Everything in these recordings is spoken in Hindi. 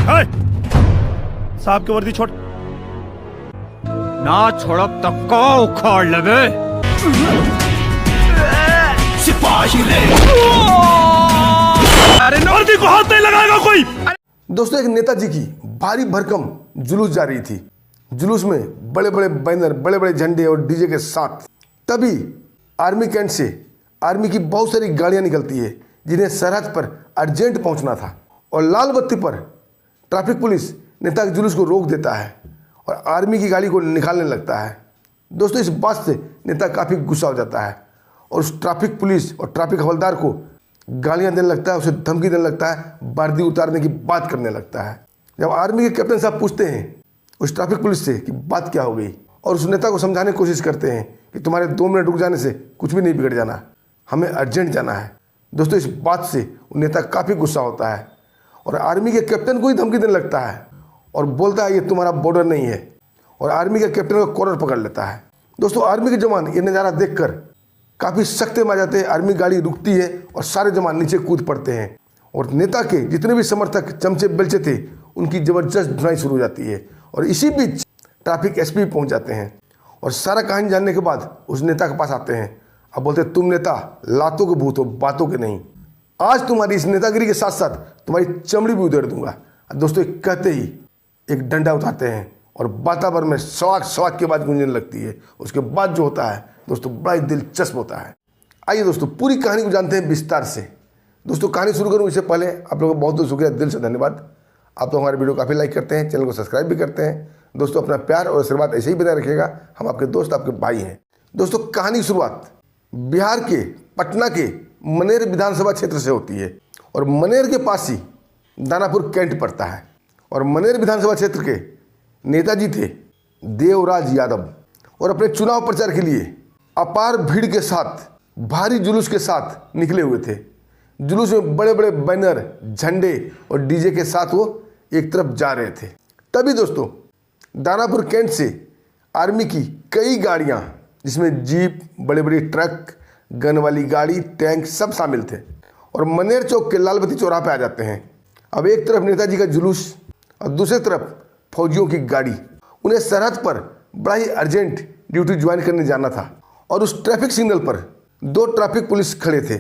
साहब की वर्दी छोड़। ना छोड़ब तक को उखाड़ लेबे। सिपाही रे। अरे वर्दी को हाथ नहीं लगाएगा कोई। दोस्तों, एक नेताजी की भारी भरकम जुलूस जा रही थी। जुलूस में बड़े बड़े बैनर, बड़े बड़े झंडे और डीजे के साथ तभी आर्मी कैंट से आर्मी की बहुत सारी गाड़ियां निकलती है जिन्हें सरहद पर अर्जेंट पहुंचना था, और लाल बत्ती पर ट्रैफिक पुलिस नेता के जुलूस को रोक देता है और आर्मी की गाड़ी को निकालने लगता है। दोस्तों, इस बात से नेता काफ़ी गुस्सा हो जाता है और उस ट्रैफिक पुलिस और ट्रैफिक हवलदार को गालियां देने लगता है, उसे धमकी देने लगता है, वर्दी उतारने की बात करने लगता है। जब आर्मी के कैप्टन साहब पूछते हैं उस ट्रैफिक पुलिस से कि बात क्या हो गई, और उस नेता को समझाने की कोशिश करते हैं कि तुम्हारे 2 मिनट रुक जाने से कुछ भी नहीं बिगड़ जाना, हमें अर्जेंट जाना है। दोस्तों, इस बात से वो नेता काफ़ी गुस्सा होता है और आर्मी के कैप्टन को ही धमकी देने लगता है और बोलता है ये तुम्हारा बॉर्डर नहीं है, और आर्मी के कैप्टन को कॉलर पकड़ लेता है। दोस्तों, आर्मी के जवान ये नज़ारा देखकर काफ़ी सख्ते में आ जाते हैं। आर्मी गाड़ी रुकती है और सारे जवान नीचे कूद पड़ते हैं, और नेता के जितने भी समर्थक चमचे बेलचे थे उनकी ज़बरदस्त धुनाई शुरू हो जाती है। और इसी बीच ट्रैफिक एसपी पहुंच जाते हैं और सारा कहानी जानने के बाद उस नेता के पास आते हैं। अब बोलते तुम नेता लातों के भूत हो, बातों के नहीं। आज तुम्हारी इस नेतागिरी के साथ साथ तुम्हारी चमड़ी भी उधेड़ दूंगा। दोस्तों, कहते ही एक डंडा उठाते हैं और वातावरण में सवाक सवाक की आवाज़ गूंजने लगती है। उसके बाद जो होता है दोस्तों, बड़ा ही दिलचस्प होता है। आइए दोस्तों, पूरी कहानी को जानते हैं विस्तार से। दोस्तों, कहानी शुरू करूँ इससे पहले आप लोगों का बहुत बहुत शुक्रिया, दिल से धन्यवाद। आप लोग हमारे वीडियो काफ़ी लाइक करते हैं, चैनल को सब्सक्राइब भी करते हैं। दोस्तों, अपना प्यार और आशीर्वाद ऐसे ही बनाए रखिएगा। हम आपके दोस्त, आपके भाई हैं। दोस्तों, कहानी की शुरुआत बिहार के पटना के मनेर विधानसभा क्षेत्र से होती है, और मनेर के पास ही दानापुर कैंट पड़ता है। और मनेर विधानसभा क्षेत्र के नेताजी थे देवराज यादव, और अपने चुनाव प्रचार के लिए अपार भीड़ के साथ, भारी जुलूस के साथ निकले हुए थे। जुलूस में बड़े बड़े बैनर, झंडे और डीजे के साथ वो एक तरफ जा रहे थे। तभी दोस्तों, दानापुर कैंट से आर्मी की कई गाड़ियां, जिसमें जीप, बड़े बड़े ट्रक, गन वाली गाड़ी, टैंक सब शामिल थे, और मनेर चौक के लालबत्ती चौराहे पे आ जाते हैं। अब एक तरफ नेताजी का जुलूस और दूसरी तरफ फौजियों की गाड़ी। उन्हें सरहद पर बड़ा ही अर्जेंट ड्यूटी ज्वाइन करने जाना था, और उस ट्रैफिक सिग्नल पर 2 ट्रैफिक पुलिस खड़े थे।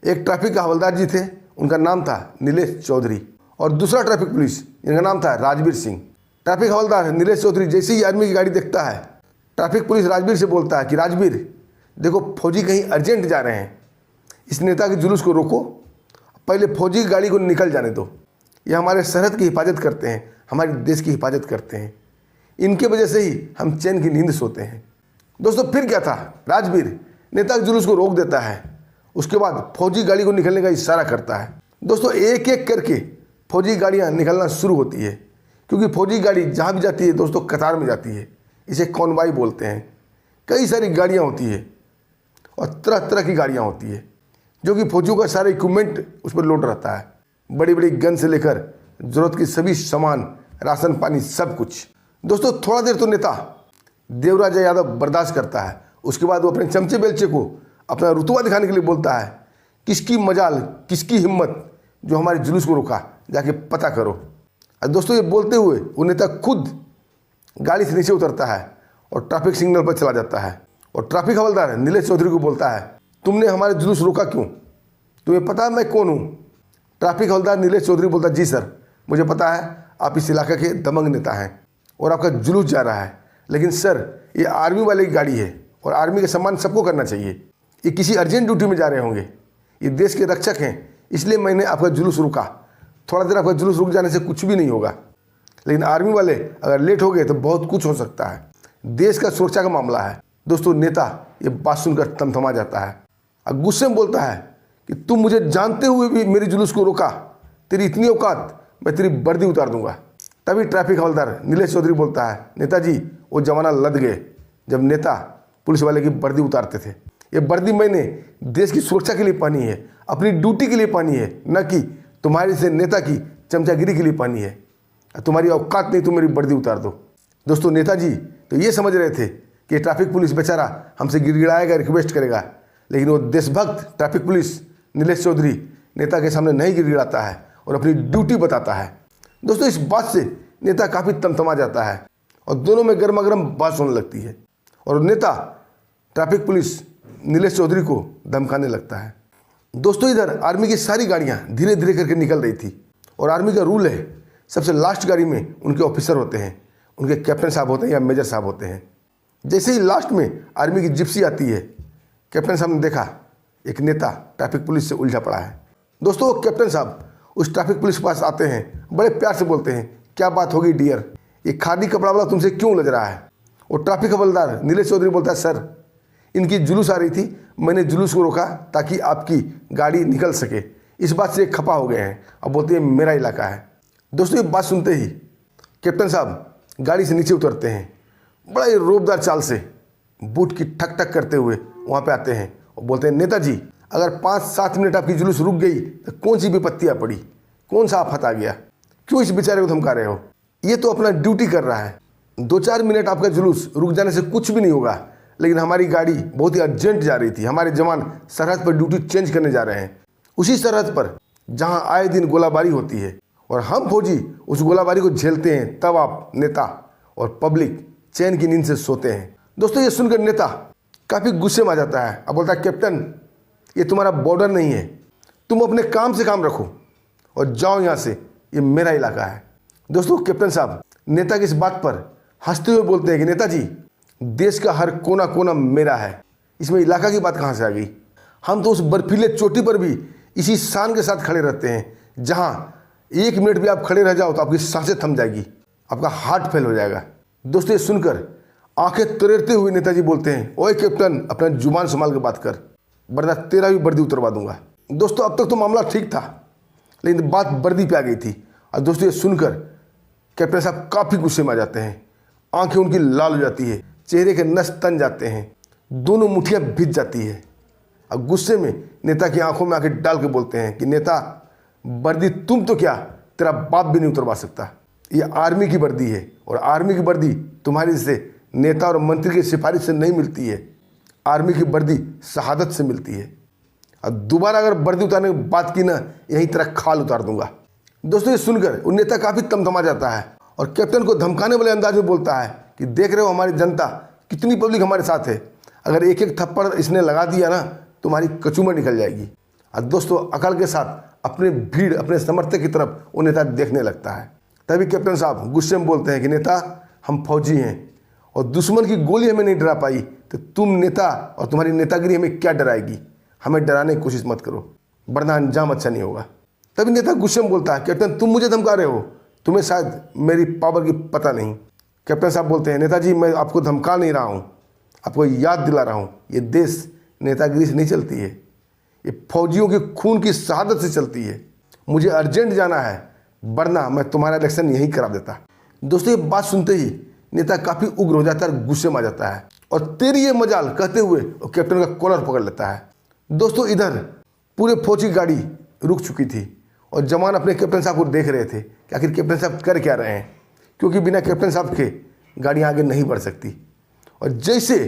एक ट्रैफिक का हवलदार जी थे, उनका नाम था नीलेश चौधरी, और दूसरा ट्रैफिक पुलिस जिनका नाम था राजवीर सिंह। ट्रैफिक हवलदार नीलेश चौधरी जैसे ही आर्मी की गाड़ी देखता है, ट्रैफिक पुलिस राजवीर से बोलता है कि राजवीर देखो, फौजी कहीं अर्जेंट जा रहे हैं, इस नेता के जुलूस को रोको, पहले फौजी की गाड़ी को निकल जाने दो। ये हमारे सरहद की हिफाजत करते हैं, हमारे देश की हिफाजत करते हैं, इनके वजह से ही हम चैन की नींद सोते हैं। दोस्तों, फिर क्या था, राजवीर नेता के जुलूस को रोक देता है। उसके बाद फौजी गाड़ी को निकलने का इशारा करता है। दोस्तों, एक एक करके फौजी गाड़ियां निकलना शुरू होती है, क्योंकि फौजी गाड़ी जहां भी जाती है दोस्तों कतार में जाती है। इसे कॉन्वाई बोलते हैं। कई सारी गाड़ियां होती है और तरह तरह की गाड़ियां होती है, जो कि फौजियों का सारा इक्विपमेंट उस पर लोड रहता है। बड़ी बड़ी गन से लेकर ज़रूरत की सभी सामान, राशन पानी, सब कुछ। दोस्तों, थोड़ा देर तो नेता देवराज यादव बर्दाश्त करता है। उसके बाद वो अपने चमचे बेलचे को अपना रुतबा दिखाने के लिए बोलता है, किसकी मजाल, किसकी हिम्मत जो हमारे जुलूस को रोका, जाके पता करो। और दोस्तों, ये बोलते हुए वो नेता खुद गाड़ी से नीचे उतरता है और ट्रैफिक सिग्नल पर चला जाता है, और ट्रैफिक हवलदार नीलेश चौधरी को बोलता है, तुमने हमारे जुलूस रोका क्यों, तुम्हें पता है मैं कौन हूँ? ट्रैफिक हवलदार नीलेश चौधरी बोलता, जी सर, मुझे पता है आप इस इलाके के दबंग नेता हैं और आपका जुलूस जा रहा है, लेकिन सर ये आर्मी वाले की गाड़ी है और आर्मी का सम्मान सबको करना चाहिए। ये किसी अर्जेंट ड्यूटी में जा रहे होंगे, ये देश के रक्षक हैं, इसलिए मैंने आपका जुलूस रुका। थोड़ा देर आपका जुलूस रुक जाने से कुछ भी नहीं होगा, लेकिन आर्मी वाले अगर लेट हो गए तो बहुत कुछ हो सकता है। देश का सुरक्षा का मामला है। दोस्तों, नेता ये बात सुनकर थमथमा जाता है और गुस्से में बोलता है कि तुम मुझे जानते हुए भी मेरी जुलूस को रोका, तेरी इतनी औकात, मैं तेरी वर्दी उतार दूंगा। तभी ट्रैफिक हवलदार नीलेश चौधरी बोलता है, नेताजी वो जमाना लद गए जब नेता पुलिस वाले की वर्दी उतारते थे। ये वर्दी मैंने देश की सुरक्षा के लिए पहनी है, अपनी ड्यूटी के लिए पहनी है, न कि तुम्हारे से नेता की चमचागिरी के लिए पहनी है। तुम्हारी औकात नहीं, तुम मेरी वर्दी उतार दो। दोस्तों, नेताजी तो ये समझ रहे थे कि ट्रैफिक पुलिस बेचारा हमसे गिड़गिड़ाएगा, रिक्वेस्ट करेगा, लेकिन वो देशभक्त ट्रैफिक पुलिस नीलेश चौधरी नेता के सामने नहीं गिड़गिड़ाता है और अपनी ड्यूटी बताता है। दोस्तों इस बात से नेता काफ़ी तमतमा जाता है और दोनों में गर्मा गर्म बात होने लगती है और नेता ट्रैफिक पुलिस नीलेश चौधरी को धमकाने लगता है। दोस्तों इधर आर्मी की सारी गाड़ियां धीरे धीरे करके निकल रही थी और आर्मी का रूल है सबसे लास्ट गाड़ी में उनके ऑफिसर होते हैं, उनके कैप्टन साहब होते हैं या मेजर साहब होते हैं। जैसे ही लास्ट में आर्मी की जिप्सी आती है, कैप्टन साहब ने देखा एक नेता ट्रैफिक पुलिस से उलझा पड़ा है। दोस्तों वो कैप्टन साहब उस ट्रैफिक पुलिस के पास आते हैं, बड़े प्यार से बोलते हैं, क्या बात होगी डियर, ये खादी कपड़ा वाला तुमसे क्यों उलझ रहा है। और ट्रैफिक हवलदार नीलेश चौधरी बोलता है, सर इनकी जुलूस आ रही थी, मैंने जुलूस को रोका ताकि आपकी गाड़ी निकल सके, इस बात से खपा हो गए हैं। अब बोलते हैं मेरा इलाका है। दोस्तों ये बात सुनते ही कैप्टन साहब गाड़ी से नीचे उतरते हैं, बड़ा ही रौबदार चाल से बूट की ठक ठक करते हुए वहाँ पे आते हैं और बोलते हैं, नेताजी अगर 5-7 मिनट आपकी जुलूस रुक गई तो कौन सी विपत्तियाँ पड़ी, कौन सा आफत आ गया, क्यों इस बेचारे को धमका रहे हो, ये तो अपना ड्यूटी कर रहा है। 2-4 मिनट आपका जुलूस रुक जाने से कुछ भी नहीं होगा, लेकिन हमारी गाड़ी बहुत ही अर्जेंट जा रही थी, हमारे जवान सरहद पर ड्यूटी चेंज करने जा रहे हैं, उसी सरहद पर जहां आए दिन गोलाबारी होती है और हम फौजी उस गोलाबारी को झेलते हैं, तब आप नेता और पब्लिक चैन की नींद से सोते हैं। दोस्तों ये सुनकर नेता काफ़ी गुस्से में आ जाता है। अब बोलता है, कैप्टन ये तुम्हारा बॉर्डर नहीं है, तुम अपने काम से काम रखो और जाओ यहाँ से, ये मेरा इलाका है। दोस्तों कैप्टन साहब नेता की इस बात पर हंसते हुए बोलते हैं कि नेताजी देश का हर कोना कोना मेरा है, इसमें इलाका की बात कहाँ से आ गई, हम तो उस बर्फीले चोटी पर भी इसी शान के साथ खड़े रहते हैं, जहाँ 1 मिनट भी आप खड़े रह जाओ तो आपकी सांसें थम जाएगी, आपका हार्ट फेल हो जाएगा। दोस्तों ये सुनकर आंखें तरेरते हुए नेताजी बोलते हैं, ओए कैप्टन अपना जुबान संभाल के बात कर, वरना तेरा भी वर्दी उतरवा दूंगा। दोस्तों अब तक तो मामला ठीक था, लेकिन बात वर्दी पे आ गई थी और दोस्तों ये सुनकर कैप्टन साहब काफ़ी गुस्से में आ जाते हैं, आंखें उनकी लाल हो जाती है, चेहरे के नस तन जाते हैं, दोनों मुठियाँ भिज जाती है और गुस्से में नेता की आंखों में आके डाल के बोलते हैं कि नेता वर्दी तुम तो क्या, तेरा बाप भी नहीं उतरवा सकता, ये आर्मी की वर्दी है और आर्मी की वर्दी तुम्हारी से नेता और मंत्री की सिफारिश से नहीं मिलती है, आर्मी की वर्दी शहादत से मिलती है, और दोबारा अगर वर्दी उतारने की बात की ना, यहीं तेरा खाल उतार दूंगा। दोस्तों ये सुनकर वो नेता काफ़ी तमतमा जाता है और कैप्टन को धमकाने वाले अंदाज में बोलता है कि देख रहे हो हमारी जनता कितनी पब्लिक हमारे साथ है, अगर एक एक थप्पड़ इसने लगा दिया ना तुम्हारी कचूमर निकल जाएगी। और दोस्तों अकल के साथ अपने भीड़ अपने समर्थक की तरफ वो नेता देखने लगता है। तभी कैप्टन साहब गुस्से में बोलते हैं कि नेता हम फौजी हैं और दुश्मन की गोली हमें नहीं डरा पाई तो तुम नेता और तुम्हारी नेतागिरी हमें क्या डराएगी, हमें डराने की कोशिश मत करो वरना अंजाम अच्छा नहीं होगा। तभी नेता गुस्से में बोलता है, कैप्टन तुम मुझे धमका रहे हो, तुम्हें शायद मेरी पावर की पता नहीं। कैप्टन साहब बोलते हैं, नेताजी मैं आपको धमका नहीं रहा हूँ, आपको याद दिला रहा हूँ, ये देश नेतागिरी से नहीं चलती है, ये फौजियों के खून की शहादत से चलती है, मुझे अर्जेंट जाना है वरना मैं तुम्हारा इलेक्शन यहीं करा देता। दोस्तों ये बात सुनते ही नेता काफ़ी उग्र हो जाता है, गुस्से में आ जाता है और तेरी ये मजाल कहते हुए वो कैप्टन का कॉलर पकड़ लेता है। दोस्तों इधर पूरे फौज की गाड़ी रुक चुकी थी और जवान अपने कैप्टन साहब को देख रहे थे कि आखिर कैप्टन साहब कर क्या रहे हैं, क्योंकि बिना कैप्टन साहब के गाड़ी आगे नहीं बढ़ सकती। और जैसे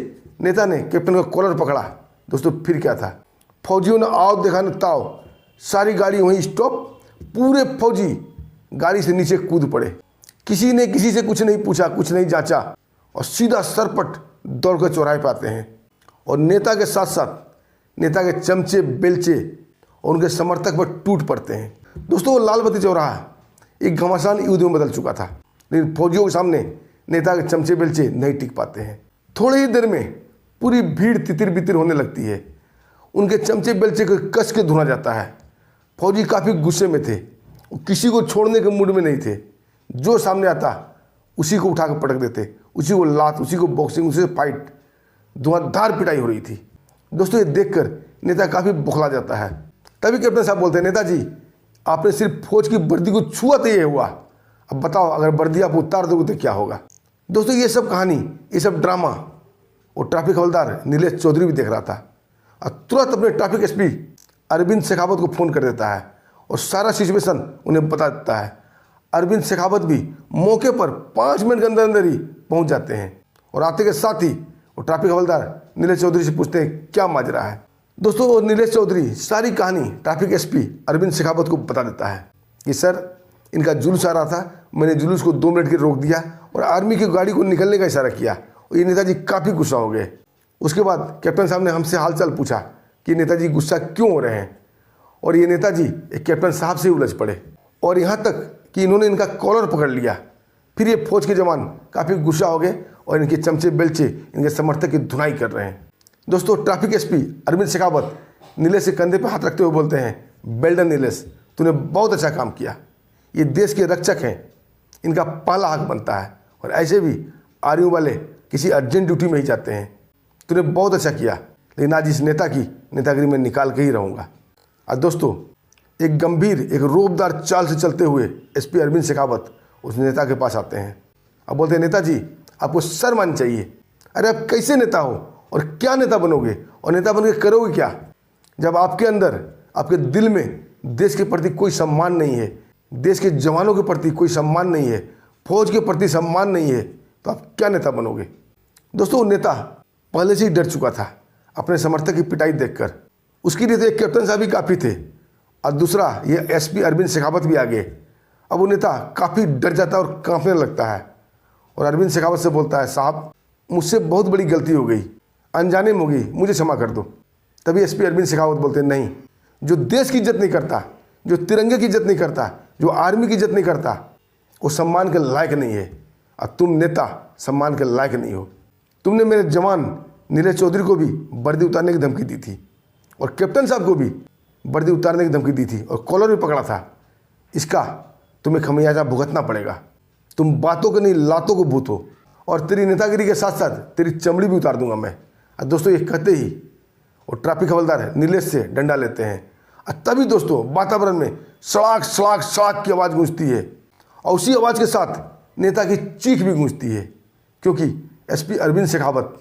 नेता ने कैप्टन का कॉलर पकड़ा, दोस्तों फिर क्या था, फौजियों ने आओ देखा न ताओ, सारी गाड़ी वहीं स्टॉप, पूरे फौजी गाड़ी से नीचे कूद पड़े, किसी ने किसी से कुछ नहीं पूछा, कुछ नहीं जांचा और सीधा सरपट दौड़ कर चौराहे पे आते हैं और नेता के साथ साथ नेता के चमचे बेलचे और उनके समर्थक पर टूट पड़ते हैं। दोस्तों वो लाल बत्ती चौराहा एक घमासान युद्ध में बदल चुका था, लेकिन फौजियों के सामने नेता के चमचे बेलचे नहीं टिक पाते हैं। थोड़ी ही देर में पूरी भीड़ तितिर बितिर होने लगती है, उनके चमचे बेलचे को कस के धुना जाता है। फौजी काफ़ी गुस्से में थे, किसी को छोड़ने के मूड में नहीं थे, जो सामने आता उसी को उठा कर पटक देते, उसी को लात, उसी को बॉक्सिंग, उसी से फाइट, धुआंधार पिटाई हो रही थी। दोस्तों ये देखकर नेता काफ़ी बौखला जाता है। तभी कैप्टन साहब बोलते हैं, नेताजी आपने सिर्फ फौज की वर्दी को छुआ तो ये हुआ, अब बताओ अगर वर्दी आप उतार दोगे तो क्या होगा। दोस्तों ये सब कहानी, ये सब ड्रामा और ट्रैफिक हवलदार नीलेश चौधरी भी देख रहा था और तुरंत अपने ट्रैफिक एसपी अरविंद शेखावत को फ़ोन कर देता है और सारा सिचुएशन उन्हें बता देता है। अरविंद शेखावत भी मौके पर 5 मिनट के अंदर अंदर ही पहुंच जाते हैं और आते के साथ ही वो ट्रैफिक हवलदार नीलेश चौधरी से पूछते हैं क्या माजरा है। दोस्तों नीलेश चौधरी सारी कहानी ट्रैफिक एसपी अरविंद शेखावत को बता देता है कि सर इनका जुलूस आ रहा था। मैंने जुलूस को 2 मिनट के रोक दिया और आर्मी की गाड़ी को निकलने का इशारा किया और ये नेताजी काफ़ी गुस्सा हो गए। उसके बाद कैप्टन साहब ने हमसे हालचाल पूछा कि नेताजी गुस्सा क्यों हो रहे हैं, और ये नेताजी एक कैप्टन साहब से उलझ पड़े और यहाँ तक कि इन्होंने इनका कॉलर पकड़ लिया। फिर ये फौज के जवान काफ़ी गुस्सा हो गए और इनके चमचे बेलचे इनके समर्थक की धुनाई कर रहे हैं। दोस्तों, ट्रैफिक एसपी अरविंद शेखावत नीलेश के कंधे पर हाथ रखते हुए बोलते हैं, वेल डन नीलेश, तूने बहुत अच्छा काम किया। ये देश के रक्षक हैं, इनका पहला हक बनता है और ऐसे भी आर्मी वाले किसी अर्जेंट ड्यूटी में ही जाते हैं। तूने बहुत अच्छा किया, लेकिन आज इस नेता की नेतागिरी में निकाल के ही रहूँगा। और दोस्तों, एक गंभीर, एक रोबदार चाल से चलते हुए एसपी अरविंद शेखावत उस नेता के पास आते हैं। अब बोलते हैं, नेताजी आपको शर्म आनी चाहिए। अरे आप कैसे नेता हो और क्या नेता बनोगे और नेता बन के करोगे क्या, जब आपके अंदर, आपके दिल में देश के प्रति कोई सम्मान नहीं है, देश के जवानों के प्रति कोई सम्मान नहीं है, फौज के प्रति सम्मान नहीं है, तो आप क्या नेता बनोगे। दोस्तों, नेता पहले से ही डर चुका था अपने समर्थक की पिटाई देखकर। उसके लिए तो एक कैप्टन साहब भी काफ़ी थे और दूसरा ये एसपी अरविंद शेखावत भी आ गए। अब वो नेता काफ़ी डर जाता है और कांपने लगता है और अरविंद शेखावत से बोलता है, साहब मुझसे बहुत बड़ी गलती हो गई, अनजाने में हो गई, मुझे क्षमा कर दो। तभी एसपी अरविंद शेखावत बोलते हैं, नहीं, जो देश की इज्जत नहीं करता, जो तिरंगे की इज्जत नहीं करता, जो आर्मी की इज्जत नहीं करता, वो सम्मान के लायक नहीं है और तुम नेता सम्मान के लायक नहीं हो। तुमने मेरे जवान नीलेश चौधरी को भी वर्दी उतारने की धमकी दी थी और कैप्टन साहब को भी वर्दी उतारने की धमकी दी थी और कॉलर भी पकड़ा था। इसका तुम्हें खमियाजा भुगतना पड़ेगा। तुम बातों के नहीं, लातों को भूत हो और तेरी नेतागिरी के साथ साथ तेरी चमड़ी भी उतार दूंगा मैं। और दोस्तों, ये कहते ही और ट्रैफिक हवलदार नीलेश से डंडा लेते हैं और तभी दोस्तों वातावरण में सड़ाक सड़ाक सड़ाक की आवाज़ गूंजती है और उसी आवाज़ के साथ नेता की चीख भी गूंजती है, क्योंकि एसपी अरविंद शेखावत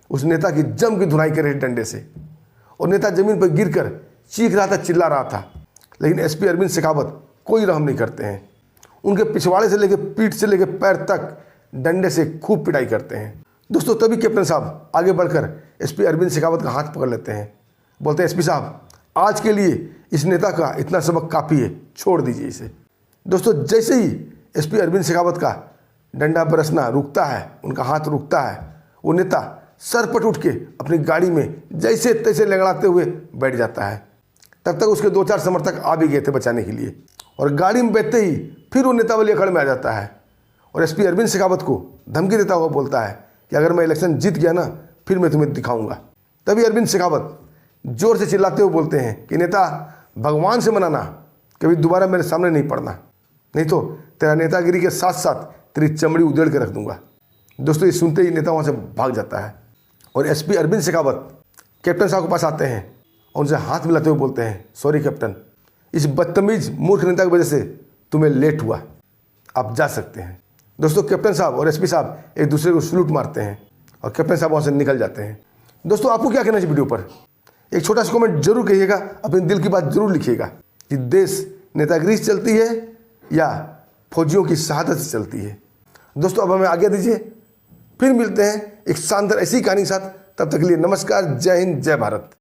उस नेता की जम की धुनाई कर रहे डंडे से और नेता जमीन पर गिरकर चीख रहा था, चिल्ला रहा था। लेकिन एसपी अरविंद शेखावत कोई रहम नहीं करते हैं। उनके पिछवाड़े से लेकर पीठ से लेकर पैर तक डंडे से खूब पिटाई करते हैं। दोस्तों, तभी कैप्टन साहब आगे बढ़कर एसपी अरविंद शेखावत का हाथ पकड़ लेते हैं। बोलते हैं, एसपी साहब आज के लिए इस नेता का इतना सबक काफ़ी है, छोड़ दीजिए इसे। दोस्तों, जैसे ही एसपी अरविंद शेखावत का डंडा बरसना रुकता है, उनका हाथ रुकता है, वो नेता सरपट उठ के अपनी गाड़ी में जैसे तैसे लंगड़ाते हुए बैठ जाता है। तब तक उसके 2-4 समर्थक आ भी गए थे बचाने के लिए और गाड़ी में बैठते ही फिर वो नेता वाली अखड़ में आ जाता है और एसपी अरविंद शेखावत को धमकी देता हुआ बोलता है कि अगर मैं इलेक्शन जीत गया ना, फिर मैं तुम्हें दिखाऊंगा। तभी अरविंद शेखावत जोर से चिल्लाते हुए बोलते हैं कि नेता, भगवान से मनाना कभी दोबारा मेरे सामने नहीं पड़ना, नहीं तो तेरा नेतागिरी के साथ साथ तेरी चमड़ी उधेड़ के रख दूंगा। दोस्तों, ये सुनते ही नेता वहाँ से भाग जाता है और एसपी अरविंद शेखावत कैप्टन साहब के पास आते हैं और उनसे हाथ मिलाते हुए बोलते हैं, सॉरी कैप्टन, इस बदतमीज मूर्ख नेता की वजह से तुम्हें लेट हुआ, आप जा सकते हैं। दोस्तों, कैप्टन साहब और एसपी साहब एक दूसरे को सलूट मारते हैं और कैप्टन साहब वहाँ से निकल जाते हैं। दोस्तों, आपको क्या कहना चाहिए वीडियो पर? एक छोटा सा कमेंट जरूर कहिएगा, अपने दिल की बात जरूर लिखिएगा कि देश नेतागिरी से चलती है या फौजियों की शहादत से चलती है। दोस्तों, अब हमें आज्ञा दीजिए, फिर मिलते हैं एक शानदार ऐसी कहानी के साथ। तब तक के लिए नमस्कार, जय हिंद, जय भारत।